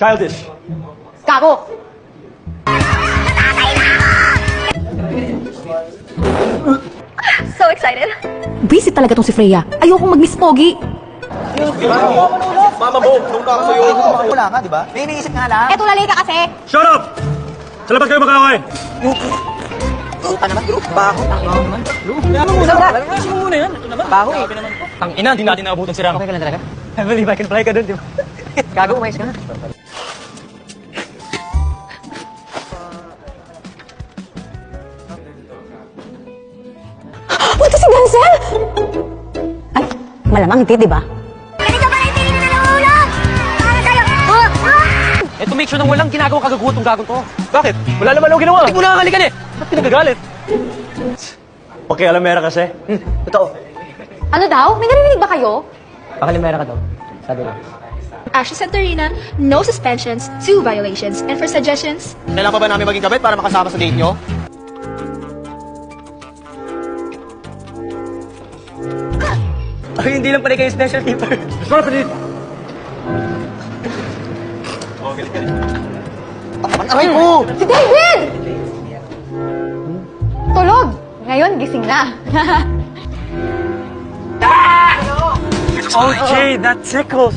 Childish. Gago! So excited. Busy talaga tong si Freya. Ayokong mag-miss Pogi. Mama Bo, nung ako sa'yo. Wala nga, di ba? May iniisip nga lang. Eto lalay ka kasi. Shut up! Sa labas kayo mag-away! Puta naman, bro. Baho. Baho naman. Ayusin mo muna yan. Ito naman. Baho eh. Tang ina, hindi natin naabutan si Ramo. Okay ka lang talaga? I believe I can fly ka dun, di ba? Gago, umayos ka na. Punta si Denzel! Ay, malamang hindi, di ba? Ganito ba yung tingin na ulo? Para kayo. Eh, to make sure nang walang ginagawang kagaguhan tong gagong to. Bakit? Wala naman akong ginawa. Hindi mo nakakalikan eh. Ba't pinagagalit? Pakialamera kasi. Totoo. Ano daw? May narinig ba kayo? Pakalimera ka daw. Sabi ko. Ashley Santorina, no suspensions, 2 violations. And for suggestions, Kailan pa ba namin maging kabit para makasama sa date nyo? Ay, hindi lang pala kayo special keeper. Sorry, Pinit. Aray ko! Si David! Tulog! Ngayon, gising na. Oh, Jay, that tickles.